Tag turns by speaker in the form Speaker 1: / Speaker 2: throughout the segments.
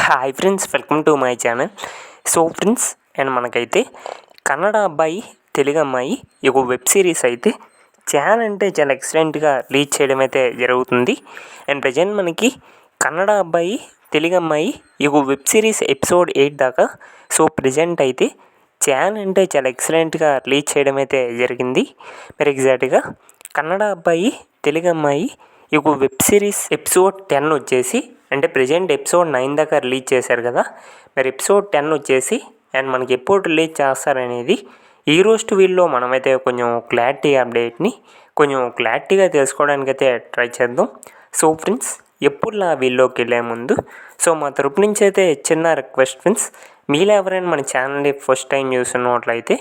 Speaker 1: Hi friends, welcome to my channel. So friends, and మనకైతే కన్నడ అబ్బాయి తెలుగు అమ్మాయి ఈ వెబ్ సిరీస్ అయితే చాలా అంటే చాలా ఎక్సలెంట్గా రిలీజ్ చేయడం అయితే జరుగుతుంది. అండ్ ప్రజెంట్ మనకి కన్నడ అబ్బాయి తెలుగు అమ్మాయి ఈ వెబ్ సిరీస్ ఎపిసోడ్ 8 దాకా సో ప్రజెంట్ అయితే చాలా అంటే చాలా ఎక్సలెంట్గా రిలీజ్ చేయడం అయితే జరిగింది. మరి ఎగ్జాక్ట్గా కన్నడ అబ్బాయి తెలుగు అమ్మాయి ఈ వెబ్ సిరీస్ ఎపిసోడ్ 10 వచ్చేసి అంటే ప్రజెంట్ ఎపిసోడ్ 9 దాకా రిలీజ్ చేశారు కదా. మరి ఎపిసోడ్ 10 వచ్చేసి అండ్ మనకి ఎప్పుడు రిలీజ్ చేస్తారనేది ఈ రోజు వీడియోలో మనమైతే కొంచెం క్లారిటీగా తెలుసుకోవడానికైతే ట్రై చేద్దాం. సో ఫ్రెండ్స్, ఎప్పుడు ఆ వీడియోకి వెళ్ళే ముందు సో మా తరపు నుంచి అయితే చిన్న రిక్వెస్ట్ ఫ్రెండ్స్, మీలో ఎవరైనా మన ఛానల్ని ఫస్ట్ టైం చూస్తున్నట్లయితే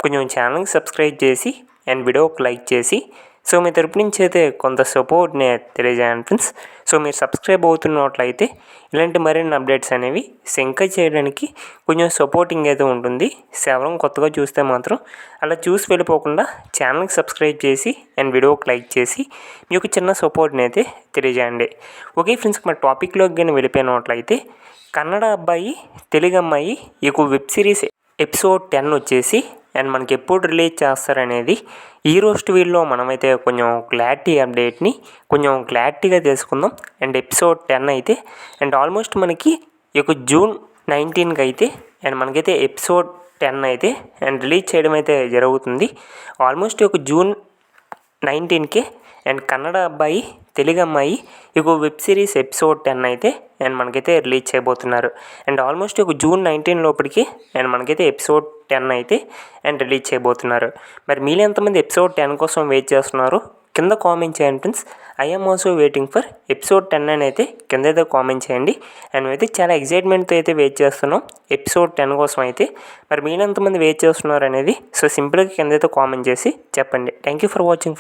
Speaker 1: కొంచెం ఛానల్కి సబ్స్క్రైబ్ చేసి అండ్ వీడియోకి లైక్ చేసి సో మీ తరపు నుంచి అయితే కొంత సపోర్ట్ని తెలియజేయండి ఫ్రెండ్స్. సో మీరు సబ్స్క్రైబ్ అవుతున్నట్లయితే ఇలాంటి మరిన్ని అప్డేట్స్ అనేవి ఇంకా చేయడానికి కొంచెం సపోర్టింగ్ అయితే ఉంటుంది. ఎవరైనా కొత్తగా చూస్తే మాత్రం అలా చూసి వెళ్ళిపోకుండా ఛానల్కి సబ్స్క్రైబ్ చేసి అండ్ వీడియోకి లైక్ చేసి మీకు చిన్న సపోర్ట్ని అయితే తెలియజేయండి. ఓకే ఫ్రెండ్స్, మన టాపిక్లోకి కానీ వెళ్ళిపోయినట్లయితే కన్నడ అబ్బాయి తెలుగు అమ్మాయి ఈ వెబ్ సిరీస్ ఎపిసోడ్ 10 వచ్చేసి అండ్ మనకి ఎప్పుడు రిలీజ్ చేస్తారనేది ఈ రోజు వీడియోలో మనమైతే కొంచెం క్లారిటీగా తెలుసుకుందాం. అండ్ ఎపిసోడ్ 10 అయితే అండ్ ఆల్మోస్ట్ మనకి ఈ జూన్ 19కి అయితే అండ్ మనకైతే ఎపిసోడ్ 10 అయితే అండ్ రిలీజ్ చేయడం అయితే జరుగుతుంది. ఆల్మోస్ట్ ఒక జూన్ 19కి అండ్ కన్నడ అబ్బాయి తెలుగు అమ్మాయి ఈ వెబ్ సిరీస్ ఎపిసోడ్ 10 అయితే అండ్ మనకైతే రిలీజ్ చేయబోతున్నారు. అండ్ ఆల్మోస్ట్ ఒక జూన్ 19 లోపలికి అండ్ మనకైతే ఎపిసోడ్ 10 అయితే అండ్ రిలీజ్ చేయబోతున్నారు. మరి మీరు ఎంతమంది ఎపిసోడ్ 10 కోసం వెయిట్ చేస్తున్నారు కింద కామెంట్ చేయండి friends. I'm also waiting for episode 10 అని అయితే కింద అయితే కామెంట్ చేయండి. అండ్ అయితే చాలా ఎక్సైట్మెంట్తో అయితే వెయిట్ చేస్తున్నాం ఎపిసోడ్ 10 కోసం అయితే. మరి మీరు ఎంతమంది వెయిట్ చేస్తున్నారు అనేది సో సింపుల్గా కింద అయితే కామెంట్ చేసి చెప్పండి. Thank you for watching.